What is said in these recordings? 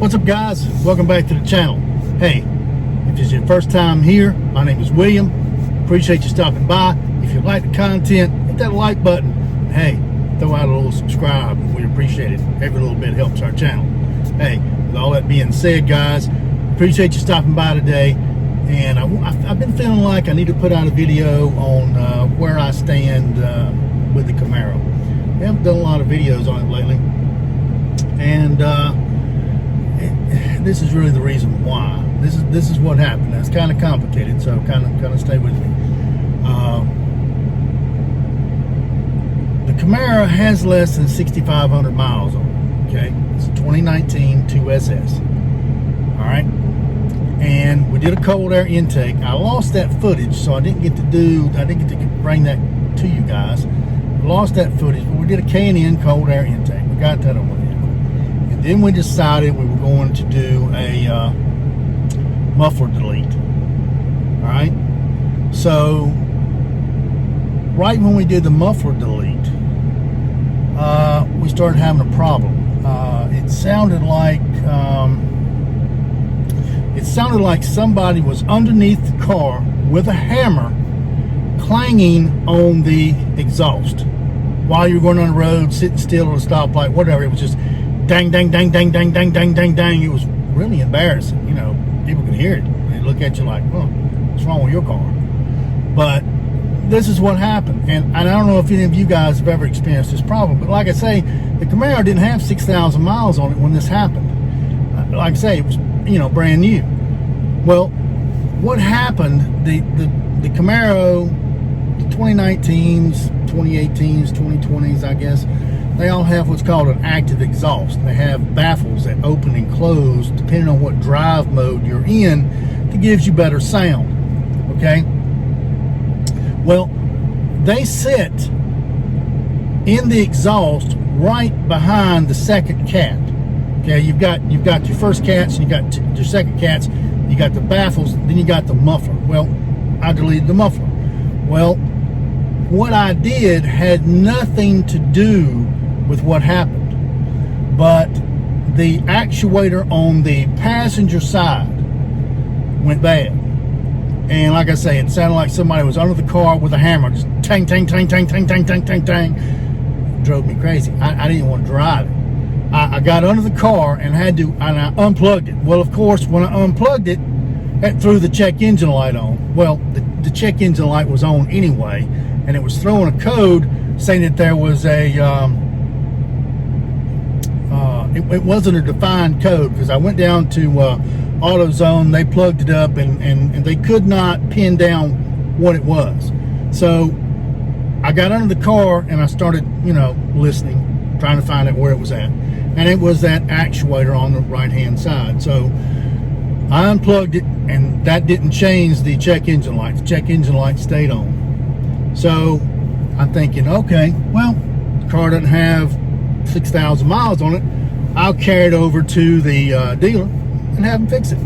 What's up, guys? Welcome back to the channel. Hey, if it's your first time here, my name is William. Appreciate you stopping by. If you like the content, hit that like button. And hey, throw out a little subscribe. We appreciate it. Every little bit helps our channel. Hey, with all that being said, guys, appreciate you stopping by today. And I've been feeling like I need to put out a video on where I stand with the Camaro. We haven't done a lot of videos on it lately. And this is really the reason why. This is what happened. It's kind of complicated, so kind of stay with me. The Camaro has less than 6,500 miles on it. Okay, it's a 2019 2SS. All right, and we did a cold air intake. I lost that footage, so I didn't get to bring that to you guys. I lost that footage, but we did a K&N cold air intake. We got that on the vehicle. Then we decided we were going to do a muffler delete. All right. So right when we did the muffler delete, we started having a problem. It sounded like somebody was underneath the car with a hammer, clanging on the exhaust while you were going on the road, sitting still at a stoplight, whatever. It was just dang, dang, dang, dang, dang, dang, dang, dang, dang. It was really embarrassing. You know, people could hear it. They look at you like, "Oh, what's wrong with your car?" But this is what happened. And I don't know if any of you guys have ever experienced this problem, but like I say, the Camaro didn't have 6,000 miles on it when this happened. Like I say, it was, you know, brand new. Well, what happened, the Camaro, the 2019s, 2018s, 2020s, I guess, they all have what's called an active exhaust. They have baffles that open and close depending on what drive mode you're in that gives you better sound. Okay? Well, they sit in the exhaust right behind the second cat. Okay, you've got your first cats, and you got your second cats, you got the baffles, then you got the muffler. Well, I deleted the muffler. Well, what I did had nothing to do with what happened, but the actuator on the passenger side went bad. And like I say, it sounded like somebody was under the car with a hammer, just tang, tang, tang, tang, tang, tang, tang, tang, tang. It drove me crazy. I didn't want to drive it. I got under the car and I unplugged it. Well, of course, when I unplugged it, that threw the check engine light on. Well, the check engine light was on anyway, and it was throwing a code saying that there was a it wasn't a defined code, because I went down to AutoZone, they plugged it up, and they could not pin down what it was. So I got under the car and I started, you know, listening, trying to find out where it was at, and it was that actuator on the right hand side. So I unplugged it, and that didn't change the check engine light. The check engine light stayed on. So I'm thinking, okay, well, the car doesn't have 6,000 miles on it. I'll carry it over to the dealer and have them fix it.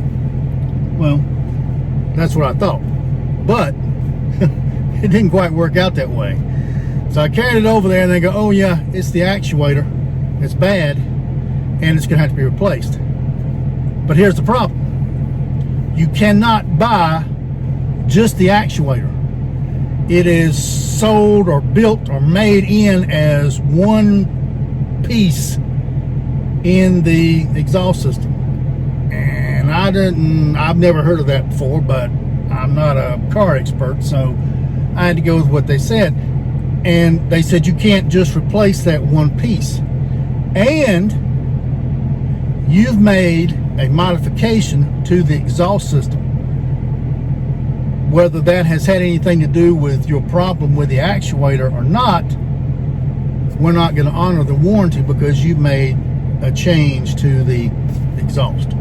Well, that's what I thought. But it didn't quite work out that way. So I carried it over there, and they go, "Oh yeah, it's the actuator. It's bad, and it's going to have to be replaced." But here's the problem. You cannot buy just the actuator. It is sold or built or made in as one piece in the exhaust system. And I've never heard of that before, but I'm not a car expert, so I had to go with what they said. And they said you can't just replace that one piece. And you've made a modification to the exhaust system. Whether that has had anything to do with your problem with the actuator or not, we're not going to honor the warranty because you made a change to the exhaust.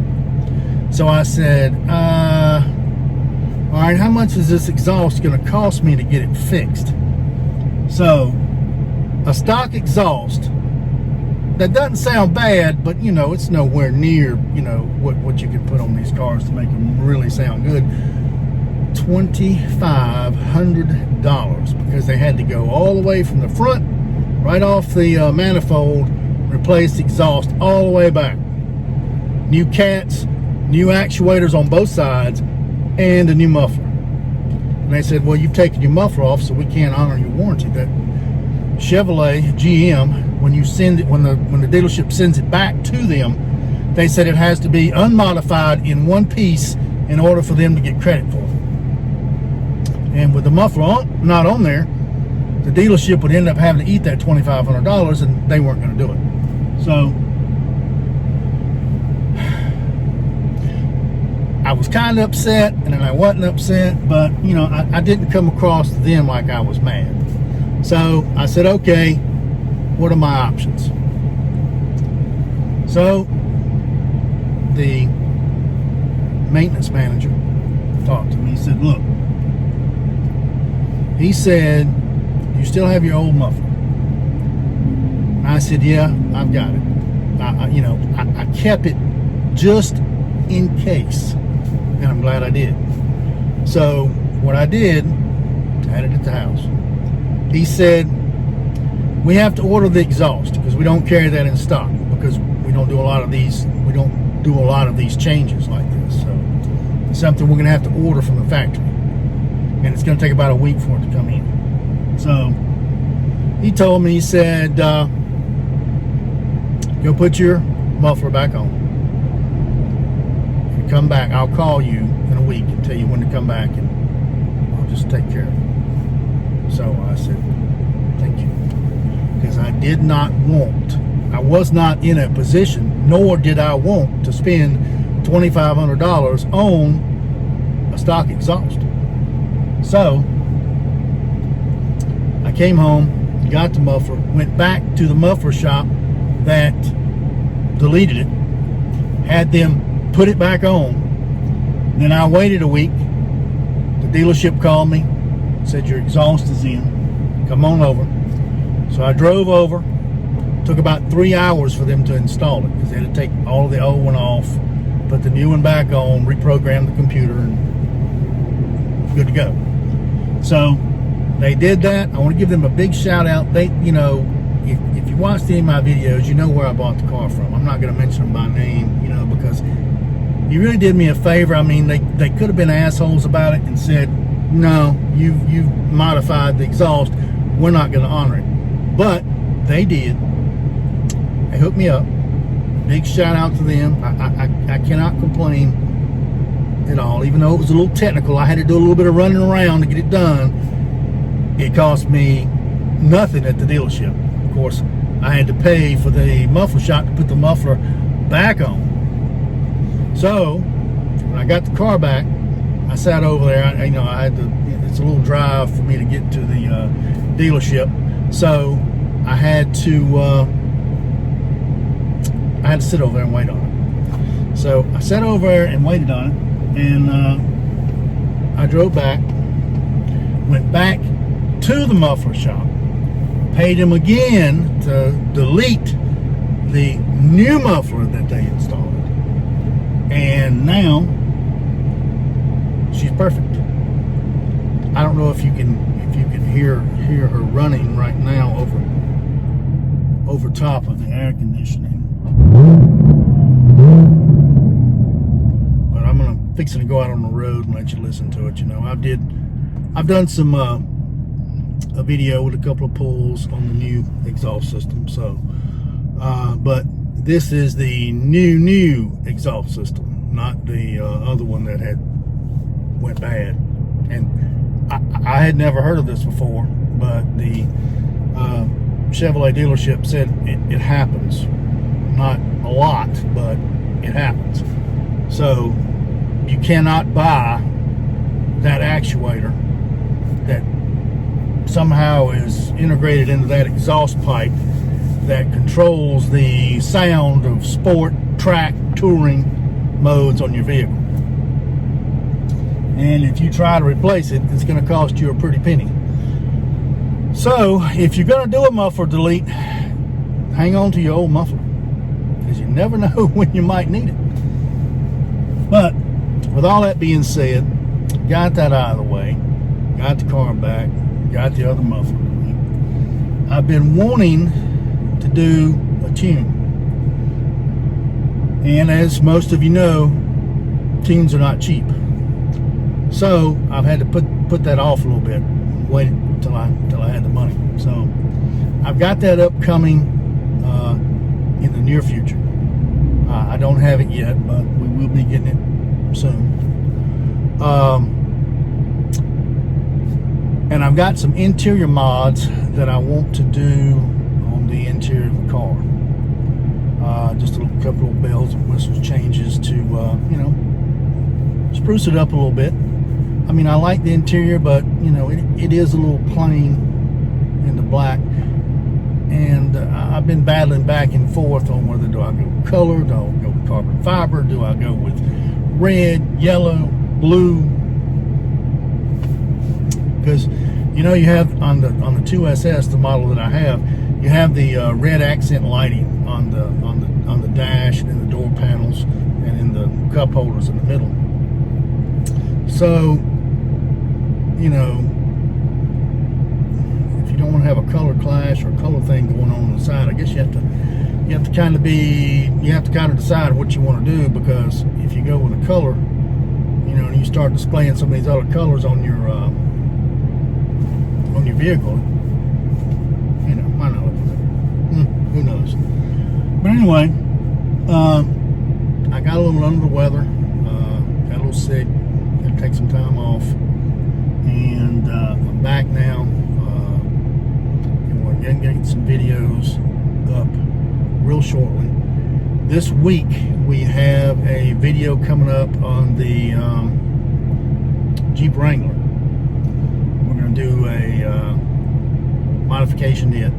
So I said, all right, how much is this exhaust going to cost me to get it fixed? So a stock exhaust, that doesn't sound bad, but you know, it's nowhere near, you know, what you can put on these cars to make them really sound good. $2,500, because they had to go all the way from the front, right off the manifold, replace the exhaust all the way back. new cats, new actuators on both sides, and a new muffler. And they said, well, you've taken your muffler off, so we can't honor your warranty. That Chevrolet GM, when you send it, when the dealership sends it back to them, they said it has to be unmodified in one piece in order for them to get credit for it. And with the muffler not on there, the dealership would end up having to eat that $2,500, and they weren't going to do it. So I was kind of upset, and then I wasn't upset, but you know, I didn't come across to them like I was mad. So I said, okay, what are my options? So the maintenance manager talked to me. He said, look, he said, you still have your old muffler? And I said, yeah, I've got it. I kept it just in case, and I'm glad I did. So what I did, I had it at the house. He said, we have to order the exhaust because we don't carry that in stock, because we don't do a lot of these changes like this. So it's something we're going to have to order from the factory, and it's going to take about a week for it to come in. So he told me, he said, go put your muffler back on and come back. I'll call you in a week and tell you when to come back, and I'll just take care of it. So I said, thank you. Because I was not in a position, nor did I want to spend $2,500 on a stock exhaust. So I came home, got the muffler, went back to the muffler shop that deleted it, had them put it back on. Then I waited a week. The dealership called me, said your exhaust is in, come on over. So I drove over. Took about 3 hours for them to install it, because they had to take all of the old one off, put the new one back on, reprogram the computer, and good to go. So they did that. I want to give them a big shout out. They, you know, if you watched any of my videos, you know where I bought the car from. I'm not going to mention them by name, you know, because you really did me a favor. I mean, they could have been assholes about it and said, no, you've modified the exhaust, we're not going to honor it. But they did. They hooked me up. Big shout out to them. I cannot complain at all. Even though it was a little technical, I had to do a little bit of running around to get it done. It cost me nothing at the dealership. Of course, I had to pay for the muffler shop to put the muffler back on. So when I got the car back, I sat over there. I had to. It's a little drive for me to get to the dealership, so I had to sit over there and wait on it. So I sat over there and waited on it, and I drove back, went back to the muffler shop, paid him again to delete the new muffler that they installed, and now she's perfect. I don't know if you can hear her running right now over top of the air conditioning. But I'm fixing to go out on the road and let you listen to it. You know, I've done some a video with a couple of pulls on the new exhaust system. So, but this is the new exhaust system, not the other one that went bad. And I had never heard of this before, but the Chevrolet dealership said it happens. Not a lot, but it happens. So you cannot buy that actuator that somehow is integrated into that exhaust pipe that controls the sound of sport, track, touring modes on your vehicle. And if you try to replace it, it's going to cost you a pretty penny. So if you're going to do a muffler delete, hang on to your old muffler, because you never know when you might need it. But with all that being said, got that out of the way, got the car back, got the other muffler delete. I've been wanting to do a tune, And as most of you know, tunes are not cheap. So I've had to put that off a little bit, wait until I had the money. So I've got that upcoming in the near future. I don't have it yet, but we will be getting it soon. And I've got some interior mods that I want to do on the interior of the car. Just a couple of bells and whistles changes to, you know, spruce it up a little bit. I mean, I like the interior, but, you know, it is a little plain in the black. And I've been battling back and forth on whether do I go with color, do I go with carbon fiber, do I go with red, yellow, blue. Because, you know, you have on the 2SS, the model that I have, you have the red accent lighting on the dash and in the door panels and in the cup holders in the middle. So, you know, if you don't want to have a color clash or a color thing going on the side, I guess you have to kind of decide what you want to do, because if you go with a color, you know, and you start displaying some of these other colors on your vehicle, you know, might not look good. Who knows? But anyway, I got a little under the weather, got a little sick, had to take some time off, and I'm back now. And we're going to get some videos up real shortly. This week we have a video coming up on the Jeep Wrangler. We're going to do a modification to it.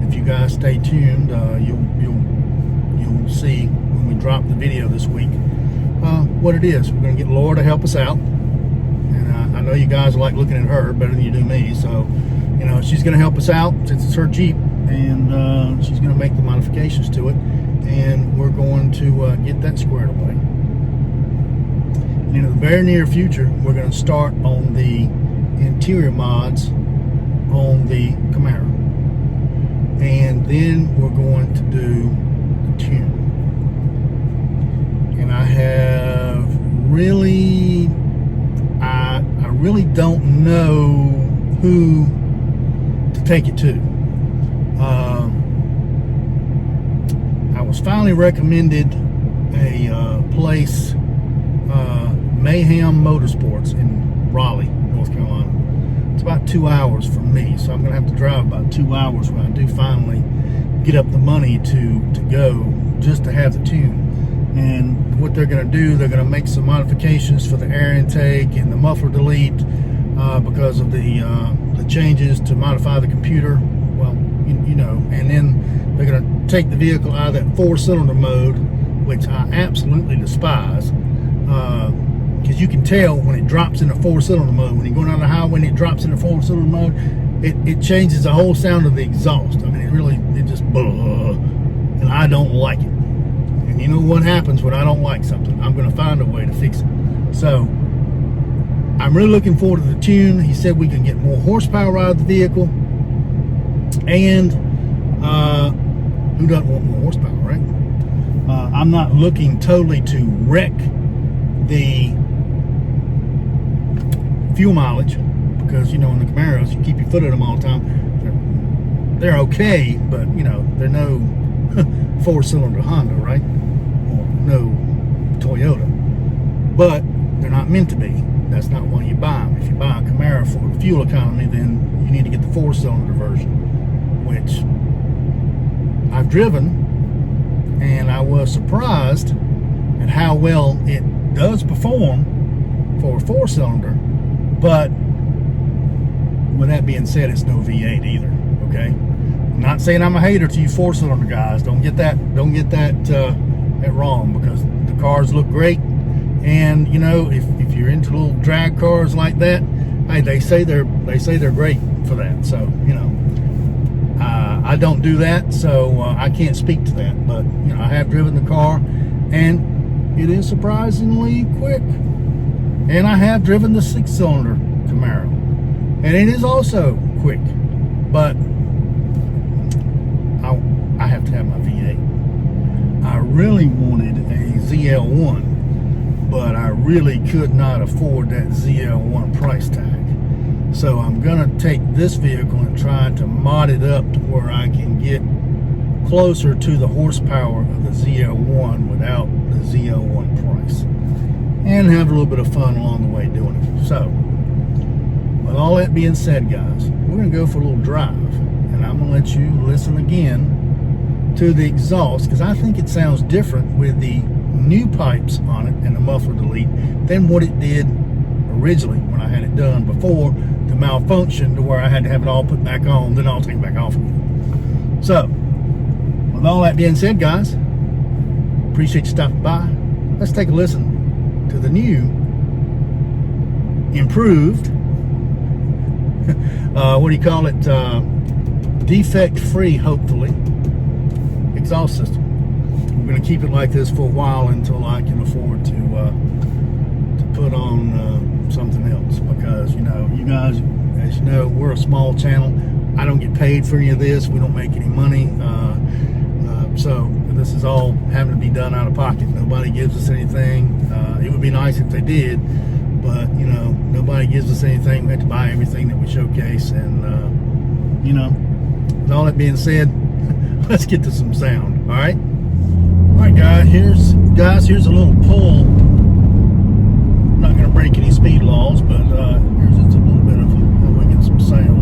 If you guys stay tuned, you'll see when we drop the video this week what it is. We're going to get Laura to help us out, and I know you guys like looking at her better than you do me. So, you know, she's going to help us out since it's her Jeep, and she's going to make the modifications to it, and we're going to get that squared away. And in the very near future, we're going to start on the interior mods on the Camaro, and then we're going to do the tune. And I have really, I really don't know who to take it to. I was finally recommended a place, Mayhem Motorsports in Raleigh, North Carolina. It's about 2 hours from me, so I'm going to have to drive about 2 hours when I do finally get up the money to go, just to have the tune. And what they're going to do, they're going to make some modifications for the air intake and the muffler delete because of the changes to modify the computer. Well, you know, and then they're going to take the vehicle out of that 4-cylinder mode, which I absolutely despise. Because you can tell when it drops into 4-cylinder mode, when you're going down the highway and it drops into 4-cylinder mode, it changes the whole sound of the exhaust. I mean, it just, and I don't like it. And you know what happens when I don't like something? I'm going to find a way to fix it. So I'm really looking forward to the tune. He said we can get more horsepower out of the vehicle, and who doesn't want more horsepower, right? I'm not looking totally to wreck the fuel mileage, because, you know, in the Camaros, you keep your foot in them all the time. They're okay, but, you know, they're no 4-cylinder Honda, right? Or no Toyota. But they're not meant to be. That's not why you buy them. If you buy a Camaro for the fuel economy, then you need to get the 4-cylinder version, which I've driven, and I was surprised at how well it does perform for a 4-cylinder. But with that being said, it's no V8 either. Okay, I'm not saying I'm a hater to you 4-cylinder guys. Don't get that wrong, because the cars look great, and you know, if you're into little drag cars like that, hey, they say they're great for that. So, you know, I don't do that, so I can't speak to that. But, you know, I have driven the car, and it is surprisingly quick. And I have driven the 6-cylinder Camaro, and it is also quick. But I have to have my V8. I really wanted ZL1, but I really could not afford that ZL1 price tag. So I'm gonna take this vehicle and try to mod it up to where I can get closer to the horsepower of the ZL1 without the ZL1 price, and have a little bit of fun along the way doing it. So with all that being said, guys, we're gonna go for a little drive, and I'm gonna let you listen again to the exhaust, because I think it sounds different with the new pipes on it and the muffler delete than what it did originally when I had it done before the malfunction, to where I had to have it all put back on, then I'll take it back off again. So with all that being said, guys, appreciate you stopping by. Let's take a listen to the new improved what do you call it, defect free, hopefully, exhaust system. We're going to keep it like this for a while until I can afford to put on something else, because, you know, you guys, as you know, we're a small channel. I don't get paid for any of this. We don't make any money, so this is all having to be done out of pocket. Nobody gives us anything. It would be nice if they did, but, you know, nobody gives us anything. We have to buy everything that we showcase. And you know, with all that being said, let's get to some sound. All right, guys, here's a little pull. I'm not going to break any speed laws, but here's just a little bit of how we get some sound.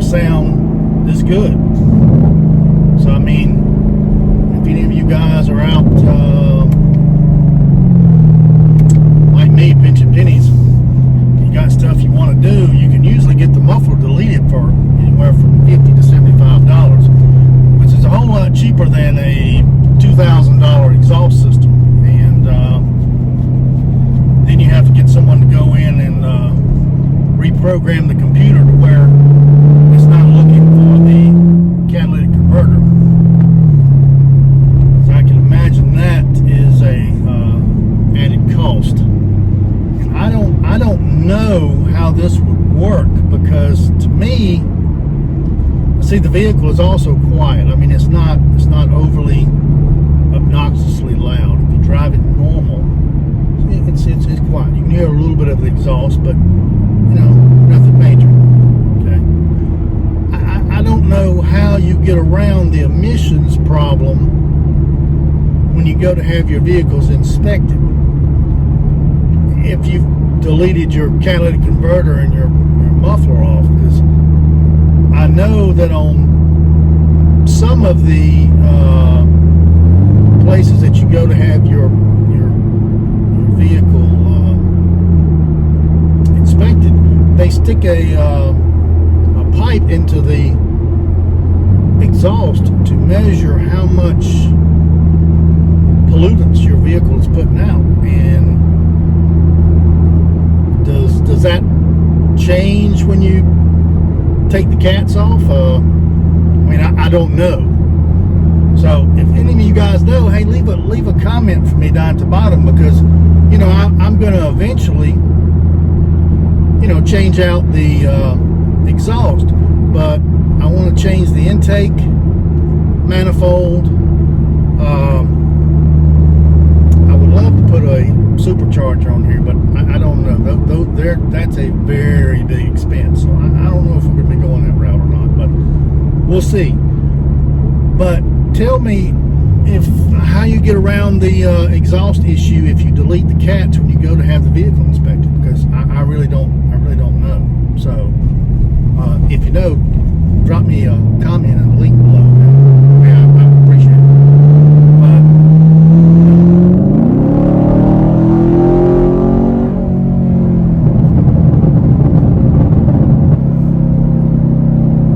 Sound this good. So I mean, if any of you guys are out like me, pinching pennies, you got stuff you want to do, you can usually get the muffler deleted for anywhere from $50 to $75, which is a whole lot cheaper than a $2,000 exhaust system. And then you have to get someone to go in and reprogram the computer to where it's not looking for the catalytic converter. So I can imagine that is a added cost. And I don't know how this would work, because to me, see, the vehicle is also quiet. I mean, it's not overly obnoxiously loud. If you drive it normal, it's quiet. You can hear a little bit of the exhaust, but you know, nothing major. I don't know how you get around the emissions problem when you go to have your vehicles inspected. If you've deleted your catalytic converter and your muffler off, because I know that on some of the places that you go to have your vehicle inspected, they stick a pipe into the exhaust to measure how much pollutants your vehicle is putting out. And does that change when you take the cats off? I mean, I don't know. So if any of you guys know, hey, leave a comment for me down at the bottom, because you know I'm going to eventually, you know, change out the exhaust, but I want to change the intake manifold. I would love to put a supercharger on here, but I don't know. That's a very big expense. So I don't know if we're going to be going that route or not, but we'll see. But tell me how you get around the exhaust issue if you delete the cats when you go to have the vehicle inspected, because I really don't know. So if you know, drop me a comment and a link below. Yeah, I appreciate it.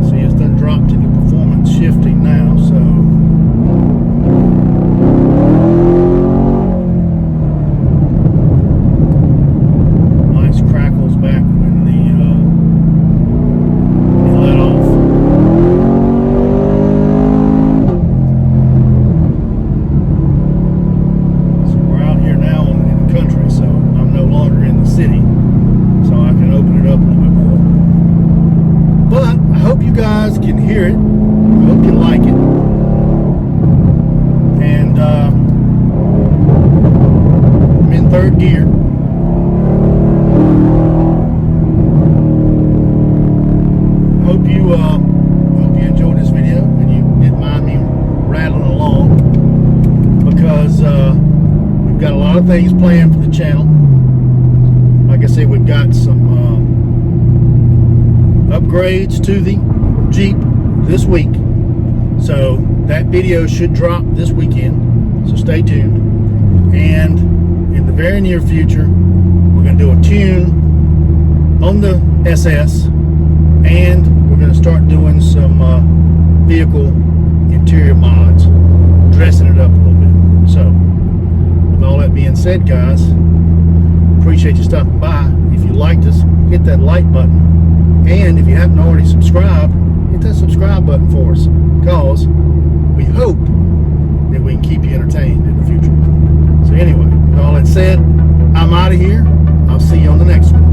See, it's done dropped into performance shifting now, so nice crackles back when you let off. So we're out here now in the country, so I'm no longer in the city, so I can open it up a little bit more. But I hope you guys can hear it. I hope you like it. And I'm in third gear. Hope you enjoyed this video and you didn't mind me rattling along, because we've got a lot of things planned for the channel. Like I said, we've got some upgrades to the Jeep this week, so that video should drop this weekend, so stay tuned. And in the very near future, we're going to do a tune on the SS, and we're going to start doing some vehicle interior mods, dressing it up a little bit. So with all that being said, guys, appreciate you stopping by. If you liked us, hit that like button, and if you haven't already subscribed, hit that subscribe button for us, because we hope that we can keep you entertained in the future. So anyway, with all that said, I'm out of here. I'll see you on the next one.